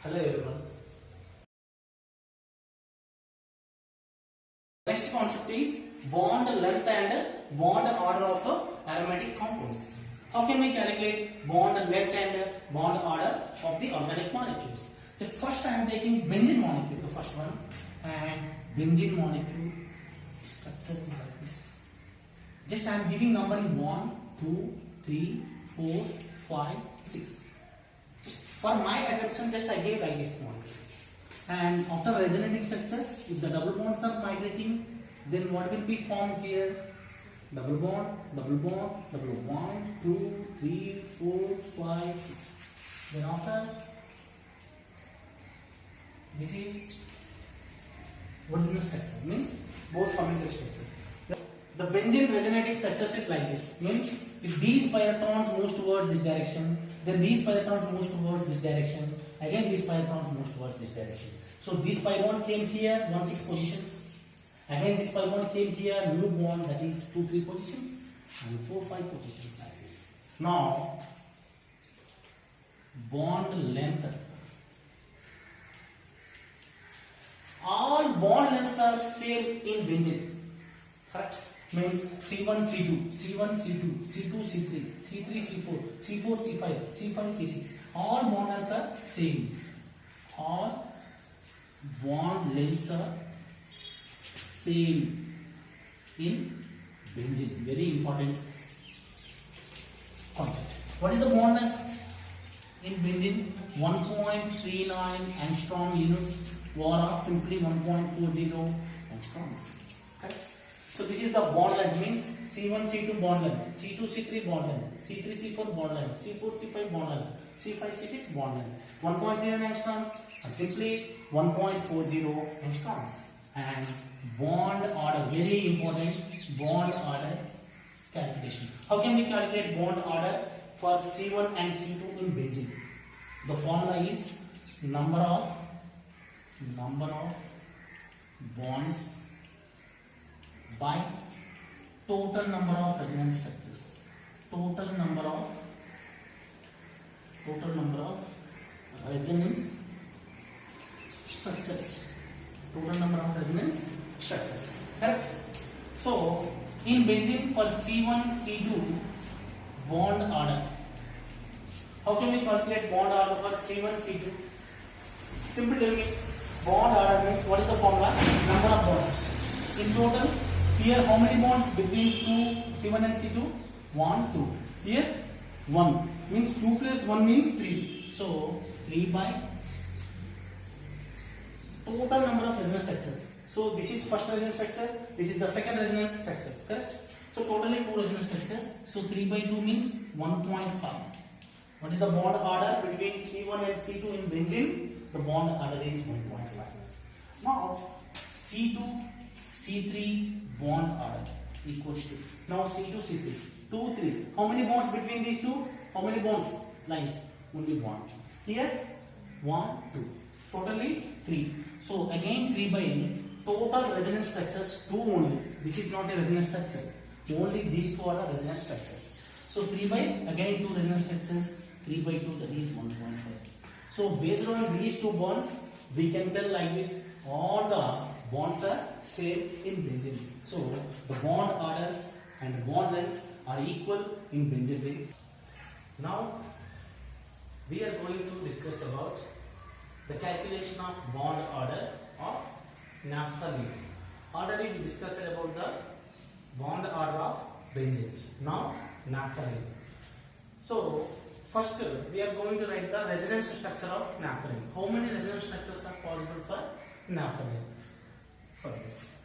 Hello everyone. Next concept is bond length and bond order of aromatic compounds. How can we calculate bond length and bond order of the organic molecules? So first I am taking benzene molecule, the first one, and benzene molecule structure is like this. Just I am giving number in 1, 2, 3, 4, 5, 6. For my assumption, just I gave like this molecule. And after resonating structures, if the double bonds are migrating, then what will be formed here? Double bond, double bond, double bond, 2, 3, 4, 5, 6. Then after, this is original structure, means both forming the structure. The benzene resonating structures is like this, means if these pi electrons move towards this direction, then these pi electrons move towards this direction, again these pi electrons move towards this direction. So this pi bond came here, 1, 6 positions. Again this pi bond came here, new bond, that is 2, 3 positions, and 4, 5 positions like this. Now, bond length. All bond lengths are same in benzene, correct? Means C1, C2, C1, C2, C2, C3, C3, C4, C4, C5, C5, C6. All bond lengths are same. All bond lengths are same in benzene. Very important concept. What is the bond length in benzene? 1.39 angstrom units, or simply 1.40 angstroms. Correct? So this is the bond length, means C1, C2 bond length, C2, C3 bond length, C3, C4 bond length, C4, C5 bond length, C5, C6 bond length. 1.39 angstroms and simply 1.40 angstroms. And bond order, very important, bond order calculation. How can we calculate bond order for C1 and C2 in benzene? The formula is number of bonds by total number of resonance structures. Total number of resonance structures. Total number of resonance structures. Correct? So in benzene for C1, C2 bond order. How can we calculate bond order for C1, C2? Simply tell me. Bond order means what is the formula? Number of bonds. In total, here how many bonds between C1 and C2? 1, 2. Here 1 means 2 plus 1 means 3. So 3 by total number of resonance structures. So this is first resonance structure, this is the second resonance structures, correct? So totally 2 resonance structures. So 3 by 2 means 1.5. What is the bond order between C1 and C2 in benzene? The bond order is 1.5. Now C2, C3 bond order equals to, now C2, C3, 2, 3. How many bonds between these two? How many bonds? Lines. Only 1. Here 1, 2. Totally 3. So again 3 by total resonance structures 2 only. This is not a resonance structure. Only these two are the resonance structures. So 3 by again 2 resonance structures. 3 by 2, that is 1.5. So based on these two bonds, we can tell like this, all the bonds are same in benzene. So the bond orders and bond lengths are equal in benzene ring. Now we are going to discuss about the calculation of bond order of naphthalene. Already we discussed about the bond order of benzene. Now naphthalene. So first, we are going to write the resonance structure of naphthalene. How many resonance structures are possible for naphthalene? For this.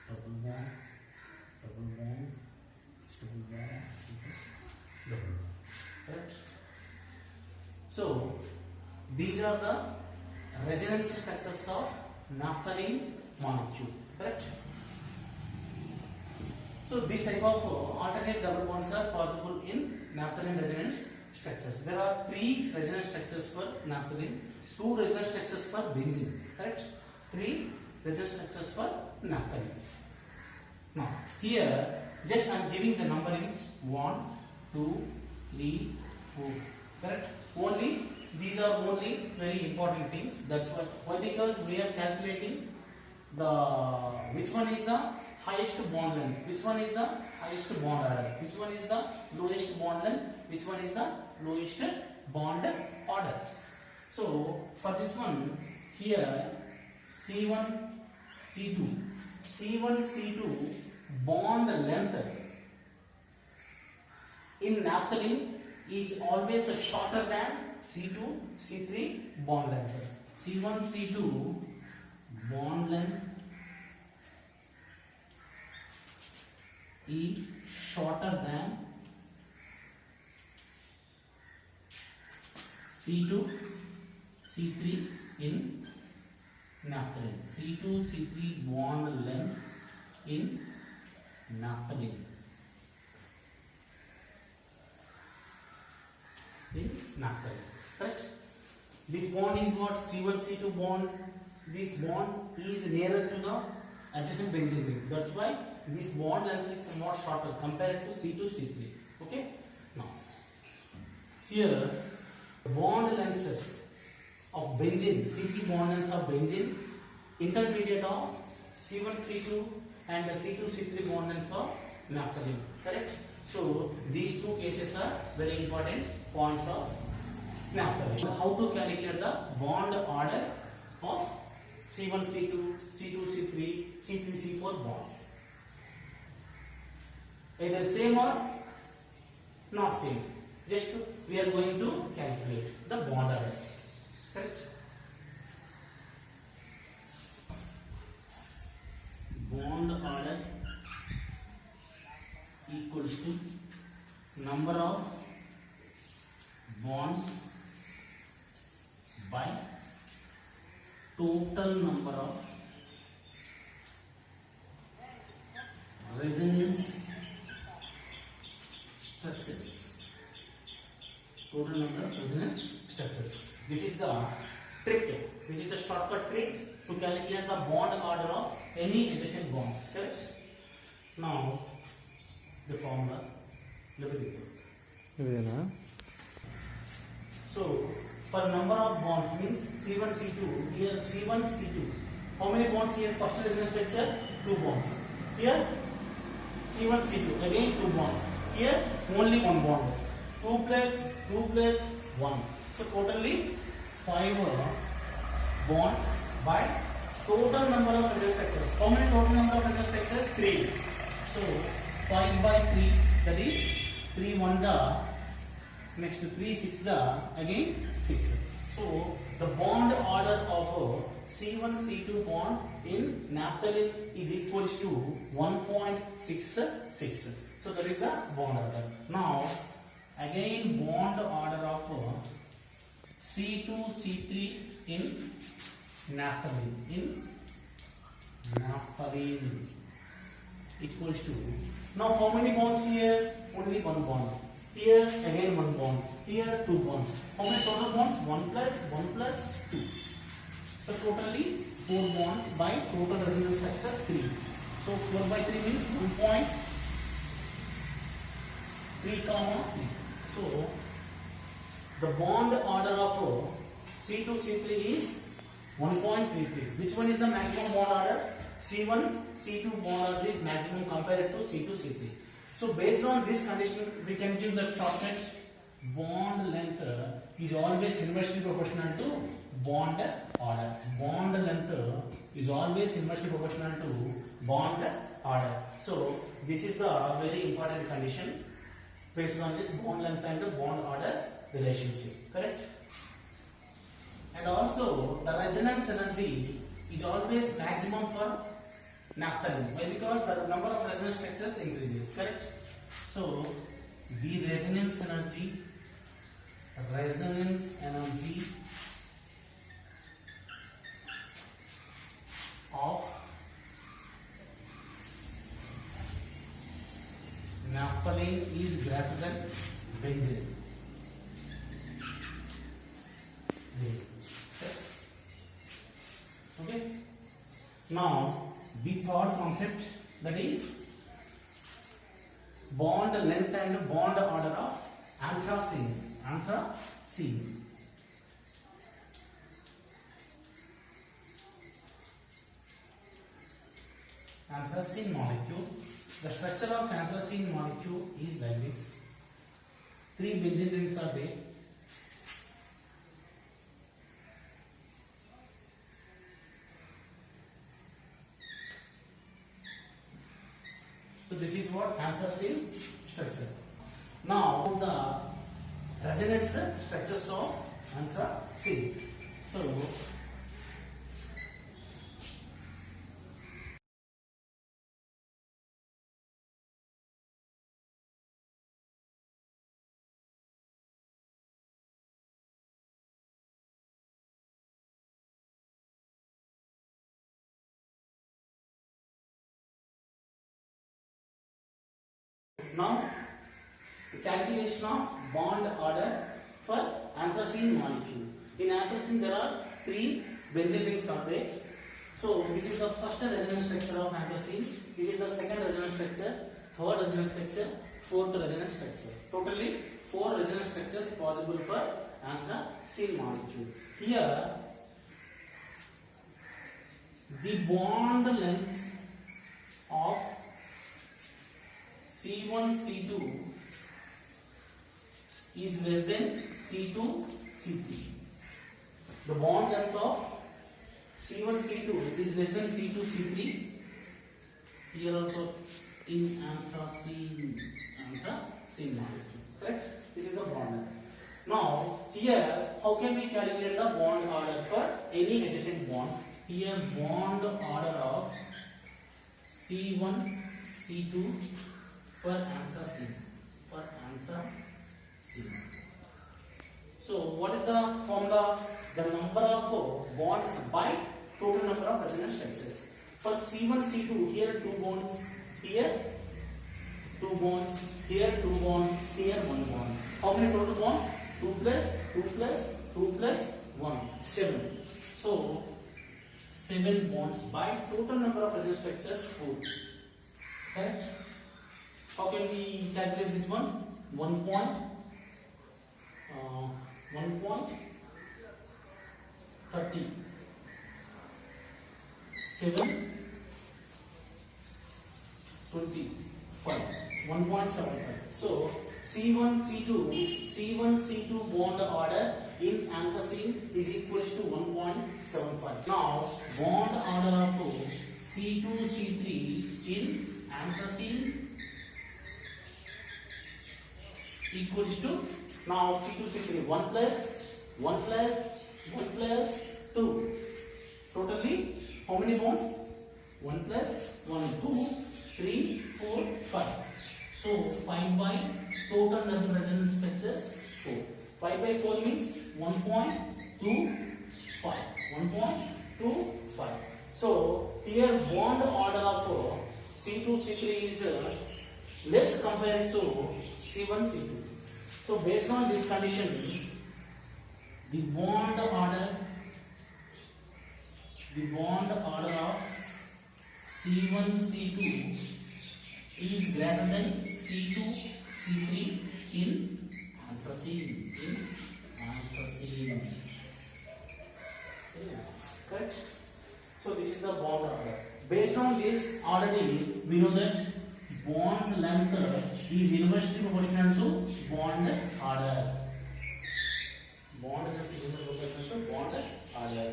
Double bond, double bond, double bond. Correct? So these are the resonance structures of naphthalene molecule, correct? So this type of alternate double bonds are possible in naphthalene resonance structures. There are 3 resonance structures for naphthalene, 2 resonance structures for benzene, correct? 3 resonance structures for naphthalene. Now here just I am giving the numbering 1, 2, 3, 4, correct? Only these are only very important things. That's why because we are calculating the which one is the highest bond length, which one is the highest bond order, which one is the lowest bond length, which one is the lowest bond order. So for this one here C1 C2 bond length in naphthalene is always shorter than C2 C3 bond length. C1 C2 bond length is shorter than C2 C3 in naphthalene. C2 C3 bond length in naphthalene. Correct? This bond is what? C1 C2 bond. This bond is nearer to the adjacent benzene ring. That's why this bond length is more shorter compared to C2 C3. Okay? Now here bond lengths of benzene, CC bond lengths of benzene, intermediate of C1 C2 and C2 C3 bond lengths of naphthalene. Correct? So these 2 cases are very important points of naphthalene. How to calculate the bond order of C1 C2, C2 C3, C3 C4 bonds? Either same or not same. Just we are going to calculate the bond order. Correct? Bond order equals to number of bonds by total number of resonance structures. Total number of resonance structures. This is the trick. This is the shortcut trick to calculate the bond order of any adjacent bonds. Correct? Now the formula. Look at it. So for number of bonds means C1 C2. Here C1 C2. How many bonds here? First resonance structure 2 bonds. Here C1 C2 again 2 bonds. Here only 1 bond. 2 plus 1. So totally 5 bonds by total number of resonance structures. How many total number of resonance structures? 3. So 5 by 3, that is 3 1 ja, next 3 6 ja, again 6. So the bond order of C1 C2 bond in naphthalene is equals to 1.66. So that is the bond order. Now again bond order of C2 C3 in naphthalene equals to, now how many bonds here? Only 1 bond. Here again 1 bond. Here 2 bonds. How many total bonds? 1 plus 2. So totally 4 bonds by total resonance structures 3. So 4 by 3 means 1.3, 3. So the bond order of C2 C3 is 1.33. Which one is the maximum bond order? C1 C2 bond order is maximum compared to C2 C3. So based on this condition, we can give that shortcut bond length is always inversely proportional to bond order. Bond length is always inversely proportional to bond order. So this is the very important condition based on this bond length and the bond order relationship. Correct? And also the resonance energy is always maximum for naphthalene. Why? Because the number of resonance structures increases. Correct? So the resonance energy resonance energy of naphthalene is greater than benzene. Okay. Now the third concept, that is bond length and bond order of anthracene. Anthracene. Anthracene molecule. The structure of anthracene molecule is like this. 3 benzene rings are there. So this is what anthracene structure. Now the resonance structures of anthracene. So now the calculation of bond order for anthracene molecule. In anthracene there are 3 benzene rings are there. So this is the first resonance structure of anthracene. This is the second resonance structure, third resonance structure, fourth resonance structure. Totally 4 resonance structures possible for anthracene molecule. Here the bond length of C1, C2 is less than C2, C3. The bond length of C1, C2 is less than C2, C3. Here also in anthracene molecule. Correct? This is the bond length. Now here, how can we calculate the bond order for any adjacent bond? Here bond order of C1, C2 for anthracene. So what is the formula? The number of bonds by total number of resonance structures. For C1, C2, here 2 bonds, here 2 bonds, here 2 bonds, here 1 bond. How many total bonds? 2 plus 2 plus 2 plus 1, 7. So 7 bonds by total number of resonance structures 4. Correct? How can we calculate this one? 1.30. 7, 25. 1.75. So C1, C2 bond order in anthracene is equals to 1.75. Now bond order of C2, C3 in anthracene equals to, now C2, C3, 1 plus 1 plus 1 plus 2. Totally how many bonds? 1 plus 1, 2, 3, 4, 5. So 5 by total number of resonance structures 4. 5 by 4 means 1.25. 1.25. So here bond order of C2, C3 is less compared to C1, C2. So based on this condition, the bond order of C1, C2 is greater than C2, C3 in anthracene. Correct? So this is the bond order. Based on this, already we know that bond length is inversely proportional to bond order. Bond length is inversely proportional to bond order.